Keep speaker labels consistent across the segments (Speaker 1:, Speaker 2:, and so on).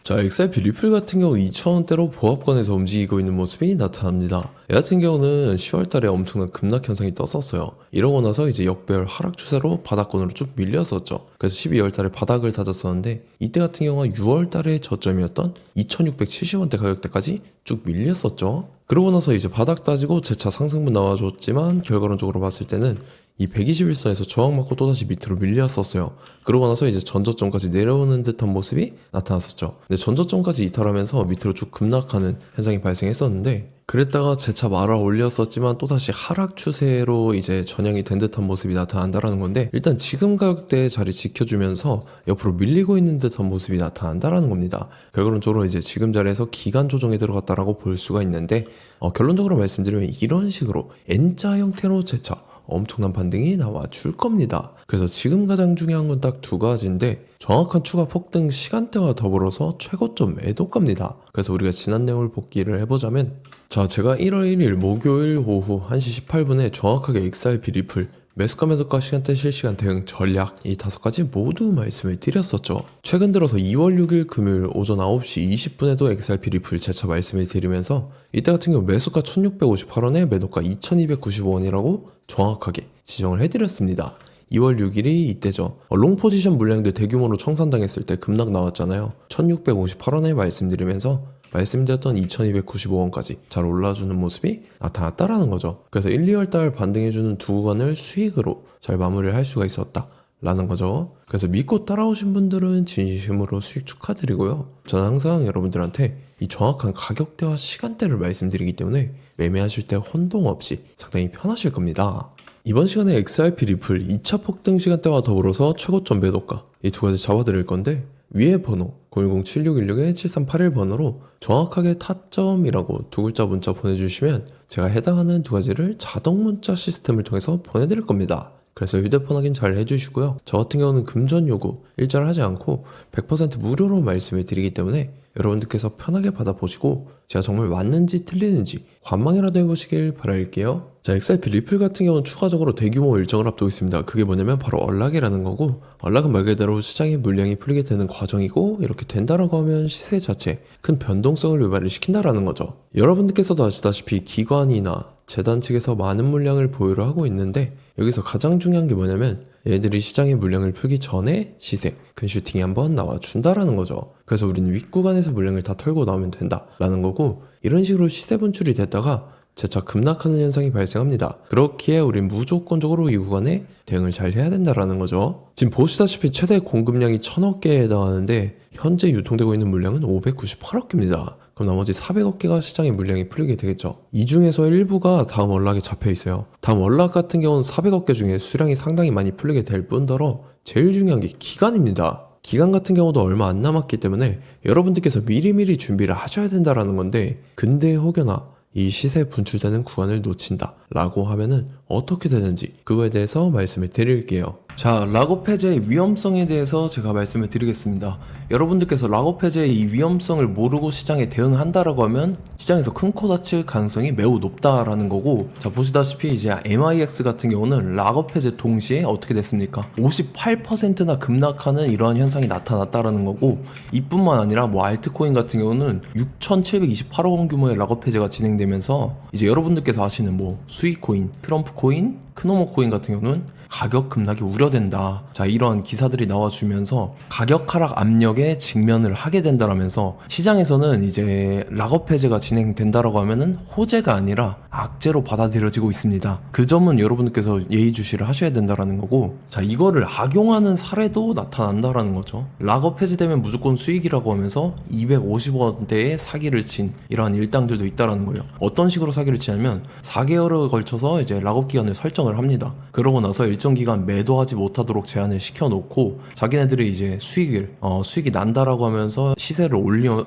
Speaker 1: 자, XRP 리플 같은 경우 2,000원대로 보합권에서 움직이고 있는 모습이 나타납니다. 얘 같은 경우는 10월달에 엄청난 급락 현상이 떴었어요. 이러고 나서 이제 역배열 하락 추세로 바닥권으로 쭉 밀렸었죠. 그래서 12월달에 바닥을 다졌었는데 이때 같은 경우는 6월달에 저점이었던 2,670원대 가격대까지 쭉 밀렸었죠. 그러고 나서 이제 바닥 따지고 재차 상승분 나와줬지만 결과론적으로 봤을 때는 이 121선에서 저항 맞고 또다시 밑으로 밀렸었어요. 그러고 나서 이제 전저점까지 내려오는 듯한 모습이 나타났었죠. 근데 전저점까지 이탈하면서 밑으로 쭉 급락하는 현상이 발생했었는데 그랬다가 재차 말아 올렸었지만 또다시 하락 추세로 이제 전향이 된 듯한 모습이 나타난다라는 건데 일단 지금 가격대에 자리 지켜주면서 옆으로 밀리고 있는 듯한 모습이 나타난다라는 겁니다. 결론적으로 이제 지금 자리에서 기간 조정에 들어갔다라고 볼 수가 있는데 결론적으로 말씀드리면 이런 식으로 N자 형태로 재차 엄청난 반등이 나와 줄 겁니다. 그래서 지금 가장 중요한 건 딱 두 가지인데 정확한 추가 폭등 시간대와 더불어서 최고점 매도가입니다. 그래서 우리가 지난 내용을 복기를 해보자면 자, 제가 1월 1일 목요일 오후 1시 18분에 정확하게 XRP 리플 매수가 매도가 시간대 실시간 대응 전략 이 5가지 모두 말씀을 드렸었죠. 최근 들어서 2월 6일 금요일 오전 9시 20분에도 XRP 리플 재차 말씀을 드리면서 이때 같은 경우 매수가 1658원에 매도가 2295원이라고 정확하게 지정을 해드렸습니다. 2월 6일이 이때죠. 롱 포지션 물량들 대규모로 청산당했을 때 급락 나왔잖아요. 1658원에 말씀드리면서 말씀드렸던 2295원까지 잘 올라주는 모습이 나타났다라는 거죠. 그래서 1, 2월달 반등해주는 두 구간을 수익으로 잘 마무리를 할 수가 있었다 라는 거죠. 그래서 믿고 따라오신 분들은 진심으로 수익 축하드리고요. 저는 항상 여러분들한테 이 정확한 가격대와 시간대를 말씀드리기 때문에 매매하실 때 혼동 없이 상당히 편하실 겁니다. 이번 시간에 XRP 리플 2차 폭등 시간대와 더불어서 최고점 매도가 이 두 가지 잡아드릴 건데 위에 번호 010-7616-7381 번호로 정확하게 타점이라고 두 글자 문자 보내주시면 제가 해당하는 두 가지를 자동 문자 시스템을 통해서 보내드릴 겁니다. 그래서 휴대폰 확인 잘 해주시고요. 저 같은 경우는 금전 요구 일절 하지 않고 100% 무료로 말씀을 드리기 때문에 여러분들께서 편하게 받아보시고 제가 정말 맞는지 틀리는지 관망이라도 해보시길 바랄게요. 자, XRP 리플 같은 경우는 추가적으로 대규모 일정을 앞두고 있습니다. 그게 뭐냐면 바로 언락이라는 거고 언락은 말 그대로 시장의 물량이 풀리게 되는 과정이고 이렇게 된다라고 하면 시세 자체 큰 변동성을 유발을 시킨다라는 거죠. 여러분들께서도 아시다시피 기관이나 재단 측에서 많은 물량을 보유를 하고 있는데 여기서 가장 중요한 게 뭐냐면 얘들이 시장의 물량을 풀기 전에 시세 큰 슈팅이 한번 나와준다라는 거죠. 그래서 우리는 윗구간에서 물량을 다 털고 나오면 된다라는 거고 이런 식으로 시세 분출이 됐다가 재차 급락하는 현상이 발생합니다. 그렇기에 우린 무조건적으로 이 구간에 대응을 잘 해야 된다라는 거죠. 지금 보시다시피 최대 공급량이 1000억 개에 해당하는데 현재 유통되고 있는 물량은 598억 개입니다. 그럼 나머지 400억 개가 시장의 물량이 풀리게 되겠죠. 이 중에서 일부가 다음 월락에 잡혀 있어요. 다음 월락 같은 경우는 400억 개 중에 수량이 상당히 많이 풀리게 될 뿐더러 제일 중요한 게 기간입니다. 기간 같은 경우도 얼마 안 남았기 때문에 여러분들께서 미리미리 준비를 하셔야 된다라는 건데 근데 혹여나 이 시세 분출되는 구간을 놓친다 라고 하면은 어떻게 되는지 그거에 대해서 말씀을 드릴게요. 자, 락업 해제의 위험성에 대해서 제가 말씀을 드리겠습니다. 여러분들께서 락업 해제의 이 위험성을 모르고 시장에 대응한다라고 하면 시장에서 큰 코 다칠 가능성이 매우 높다라는 거고 자, 보시다시피 이제 MIX 같은 경우는 락업 해제 동시에 어떻게 됐습니까? 58%나 급락하는 이러한 현상이 나타났다라는 거고 이뿐만 아니라 뭐 알트코인 같은 경우는 6,728억 원 규모의 락업 해제가 진행되면서 이제 여러분들께서 아시는 뭐 수익코인, 트럼프 코인, 크노모 코인 같은 경우는 가격 급락이 우려된다. 자, 이러한 기사들이 나와주면서 가격 하락 압력에 직면을 하게 된다라면서 시장에서는 이제 락업 해제가 진행된다라고 하면은 호재가 아니라 악재로 받아들여지고 있습니다. 그 점은 여러분들께서 예의주시를 하셔야 된다라는 거고 자, 이거를 악용하는 사례도 나타난다라는 거죠. 락업 해제되면 무조건 수익이라고 하면서 250원대의 사기를 친 이러한 일당들도 있다라는 거예요. 어떤 식으로 사기를 치냐면 4개월에 걸쳐서 이제 락업 기간을 설정을 합니다. 그러고 나서 일정 기간 매도하지 못하도록 제한을 시켜놓고 자기네들이 이제 수익이 난다라고 하면서 시세를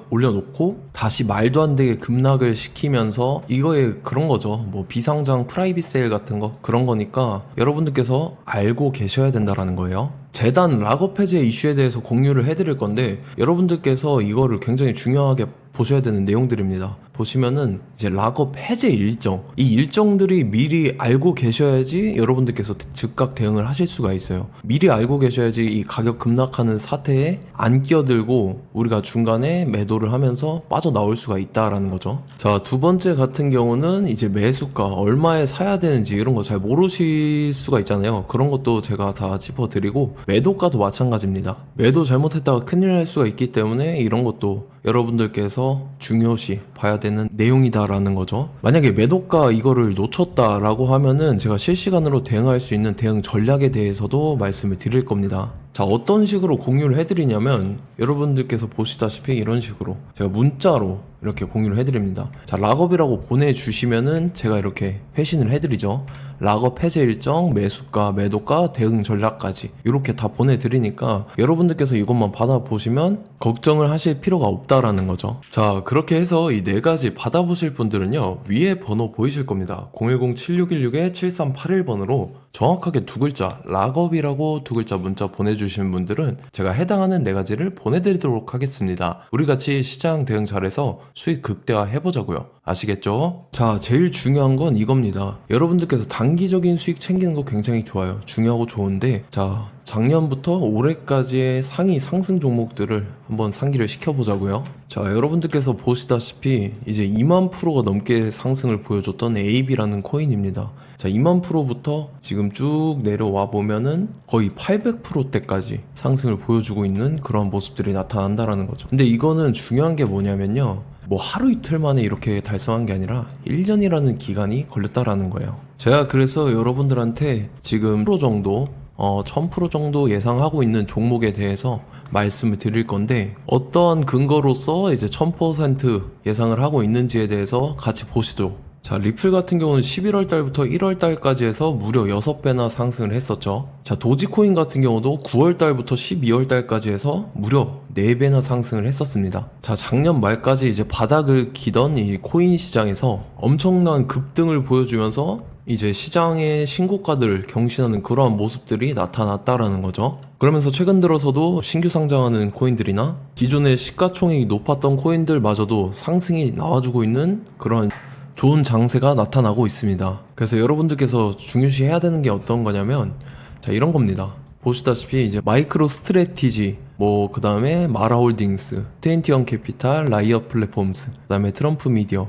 Speaker 1: 올려놓고 다시 말도 안 되게 급락을 시키면서 이거에 그런 거죠. 뭐 비상장 프라이빗 세일 같은 거 그런 거니까 여러분들께서 알고 계셔야 된다라는 거예요. 재단 락업 해제 이슈에 대해서 공유를 해드릴 건데 여러분들께서 이거를 굉장히 중요하게 보셔야 되는 내용들입니다. 보시면은 이제 락업 해제 일정, 이 일정들이 미리 알고 계셔야지 여러분들께서 즉각 대응을 하실 수가 있어요. 미리 알고 계셔야지 이 가격 급락하는 사태에 안 끼어들고 우리가 중간에 매도를 하면서 빠져나올 수가 있다라는 거죠. 자, 두 번째 같은 경우는 이제 매수가 얼마에 사야 되는지 이런 거 잘 모르실 수가 있잖아요. 그런 것도 제가 다 짚어드리고, 매도가도 마찬가지입니다. 매도 잘못했다가 큰일 날 수가 있기 때문에 이런 것도 여러분들께서 중요시 봐야 되는 내용이다라는 거죠. 만약에 매도가 이거를 놓쳤다라고 하면은 제가 실시간으로 대응할 수 있는 대응 전략에 대해서도 말씀을 드릴 겁니다. 자, 어떤 식으로 공유를 해드리냐면 여러분들께서 보시다시피 이런 식으로 제가 문자로 이렇게 공유를 해드립니다. 자, 락업이라고 보내주시면은 제가 이렇게 회신을 해드리죠. 락업 해제 일정, 매수가, 매도가, 대응 전략까지 이렇게 다 보내드리니까 여러분들께서 이것만 받아보시면 걱정을 하실 필요가 없다라는 거죠. 자, 그렇게 해서 이 네 가지 받아보실 분들은요, 위에 번호 보이실 겁니다. 010-7616-7381번으로 정확하게 두 글자, 락업이라고 두 글자 문자 보내주시는 분들은 제가 해당하는 네 가지를 보내드리도록 하겠습니다. 우리 같이 시장 대응 잘해서 수익 극대화 해보자고요. 아시겠죠? 자, 제일 중요한 건 이겁니다. 여러분들께서 단기적인 수익 챙기는 거 굉장히 좋아요. 중요하고 좋은데, 자, 작년부터 올해까지의 상위 상승 종목들을 한번 상기를 시켜보자고요. 자, 여러분들께서 보시다시피 이제 2만 프로가 넘게 상승을 보여줬던 AB라는 코인입니다. 자, 2만 프로부터 지금 쭉 내려와 보면은 거의 800%대까지 상승을 보여주고 있는 그런 모습들이 나타난다라는 거죠. 근데 이거는 중요한 게 뭐냐면요, 뭐 하루 이틀 만에 이렇게 달성한 게 아니라 1년이라는 기간이 걸렸다라는 거예요. 제가 그래서 여러분들한테 지금 10% 정도 1000% 정도 예상하고 있는 종목에 대해서 말씀을 드릴 건데, 어떠한 근거로서 이제 1000% 예상을 하고 있는지에 대해서 같이 보시죠. 자, 리플 같은 경우는 11월 달부터 1월 달까지 해서 무려 6배나 상승을 했었죠. 자, 도지코인 같은 경우도 9월 달부터 12월 달까지 해서 무려 4배나 상승을 했었습니다. 자, 작년 말까지 이제 바닥을 기던 이 코인 시장에서 엄청난 급등을 보여주면서 이제 시장의 신고가들을 경신하는 그러한 모습들이 나타났다라는 거죠. 그러면서 최근 들어서도 신규 상장하는 코인들이나 기존의 시가총액이 높았던 코인들마저도 상승이 나와주고 있는 그런 좋은 장세가 나타나고 있습니다. 그래서 여러분들께서 중요시 해야 되는 게 어떤 거냐면, 자, 이런 겁니다. 보시다시피 이제 마이크로 스트래티지, 뭐 그 다음에 마라홀딩스, 트웬티원 캐피탈, 라이엇 플랫폼스, 그 다음에 트럼프 미디어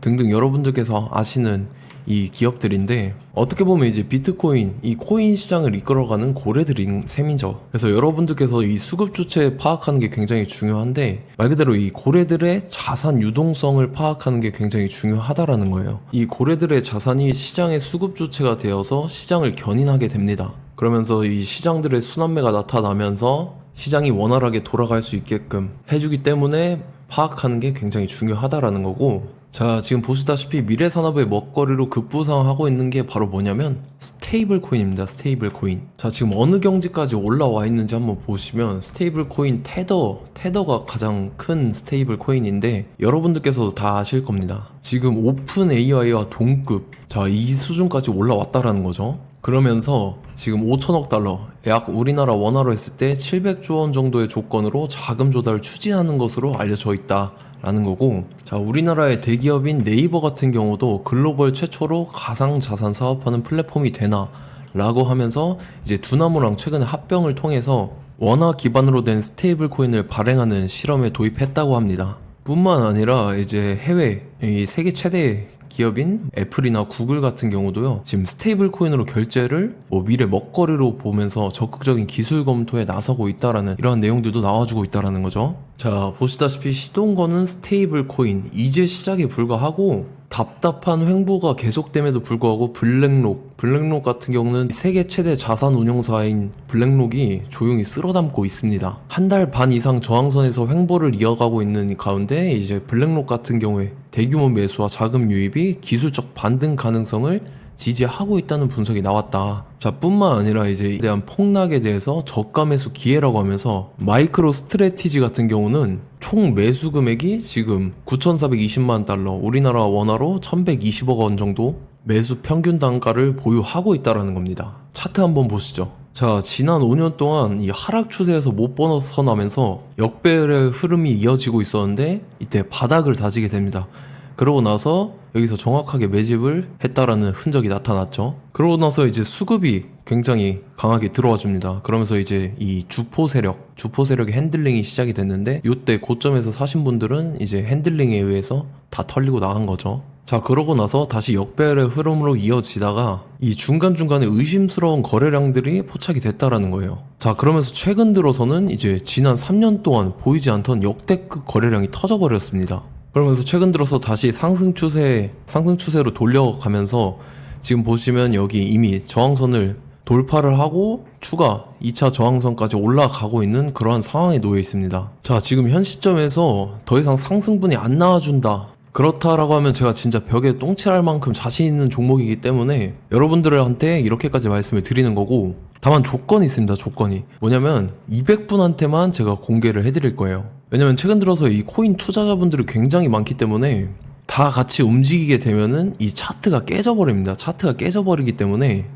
Speaker 1: 등등 여러분들께서 아시는 이 기업들인데, 어떻게 보면 이제 비트코인, 이 코인 시장을 이끌어가는 고래들인 셈이죠. 그래서 여러분들께서 이 수급 주체 파악하는 게 굉장히 중요한데, 말 그대로 이 고래들의 자산 유동성을 파악하는 게 굉장히 중요하다라는 거예요. 이 고래들의 자산이 시장의 수급 주체가 되어서 시장을 견인하게 됩니다. 그러면서 이 시장들의 순환매가 나타나면서 시장이 원활하게 돌아갈 수 있게끔 해주기 때문에 파악하는 게 굉장히 중요하다라는 거고, 자, 지금 보시다시피 미래산업의 먹거리로 급부상하고 있는 게 바로 뭐냐면 스테이블 코인입니다. 스테이블 코인. 자, 지금 어느 경지까지 올라와 있는지 한번 보시면 스테이블 코인 테더가 가장 큰 스테이블 코인인데, 여러분들께서도 다 아실 겁니다. 지금 오픈 AI와 동급, 자, 이 수준까지 올라왔다라는 거죠. 그러면서 지금 5천억 달러, 약 우리나라 원화로 했을 때 700조 원 정도의 조건으로 자금 조달을 추진하는 것으로 알려져 있다 라는 거고, 자, 우리나라의 대기업인 네이버 같은 경우도 글로벌 최초로 가상자산 사업하는 플랫폼이 되나 라고 하면서 이제 두나무랑 최근에 합병을 통해서 원화 기반으로 된 스테이블 코인을 발행하는 실험에 도입했다고 합니다. 뿐만 아니라 이제 해외 이 세계 최대 기업인 애플이나 구글 같은 경우도요, 지금 스테이블 코인으로 결제를 뭐 미래 먹거리로 보면서 적극적인 기술 검토에 나서고 있다라는 이러한 내용들도 나와주고 있다라는 거죠. 자, 보시다시피 시동 거는 스테이블 코인 이제 시작에 불과하고, 답답한 횡보가 계속됨에도 불구하고 블랙록 같은 경우는 세계 최대 자산 운용사인 블랙록이 조용히 쓸어담고 있습니다. 한 달 반 이상 저항선에서 횡보를 이어가고 있는 가운데 이제 블랙록 같은 경우에 대규모 매수와 자금 유입이 기술적 반등 가능성을 지지하고 있다는 분석이 나왔다. 자, 뿐만 아니라 이제 이에 대한 폭락에 대해서 저가 매수 기회라고 하면서 마이크로 스트래티지 같은 경우는 총 매수 금액이 지금 9,420만 달러, 우리나라 원화로 1,120억 원 정도 매수 평균 단가를 보유하고 있다라는 겁니다. 차트 한번 보시죠. 자, 지난 5년 동안 이 하락 추세에서 못 벗어나면서 역배열의 흐름이 이어지고 있었는데 이때 바닥을 다지게 됩니다. 그러고 나서 여기서 정확하게 매집을 했다라는 흔적이 나타났죠. 그러고 나서 이제 수급이 굉장히 강하게 들어와 줍니다. 그러면서 이제 이 주포 세력의 핸들링이 시작이 됐는데 이때 고점에서 사신 분들은 이제 핸들링에 의해서 다 털리고 나간 거죠. 자, 그러고 나서 다시 역배열의 흐름으로 이어지다가 이 중간중간에 의심스러운 거래량들이 포착이 됐다라는 거예요. 자, 그러면서 최근 들어서는 이제 지난 3년 동안 보이지 않던 역대급 거래량이 터져버렸습니다. 그러면서 최근 들어서 다시 상승 추세로 돌려가면서 지금 보시면 여기 이미 저항선을 돌파를 하고 추가 2차 저항선까지 올라가고 있는 그러한 상황에 놓여 있습니다. 자, 지금 현 시점에서 더 이상 상승분이 안 나와준다. 그렇다라고 하면 제가 진짜 벽에 똥칠할 만큼 자신 있는 종목이기 때문에 여러분들한테 이렇게까지 말씀을 드리는 거고, 다만 조건이 있습니다. 조건이 뭐냐면 200분한테만 제가 공개를 해드릴 거예요. 왜냐면 최근 들어서 이 코인 투자자분들이 굉장히 많기 때문에 다 같이 움직이게 되면은 이 차트가 깨져버립니다. 차트가 깨져버리기 때문에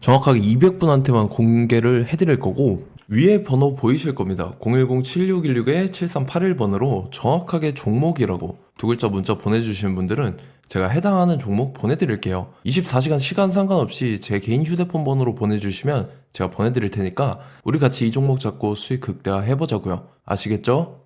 Speaker 1: 정확하게 200분한테만 공개를 해드릴 거고, 위에 번호 보이실 겁니다. 010-7616-7381번으로 정확하게 종목이라고 두 글자 문자 보내주시는 분들은 제가 해당하는 종목 보내드릴게요. 24시간 시간 상관없이 제 개인 휴대폰 번호로 보내주시면 제가 보내드릴 테니까 우리 같이 이 종목 잡고 수익 극대화 해보자고요. 아시겠죠?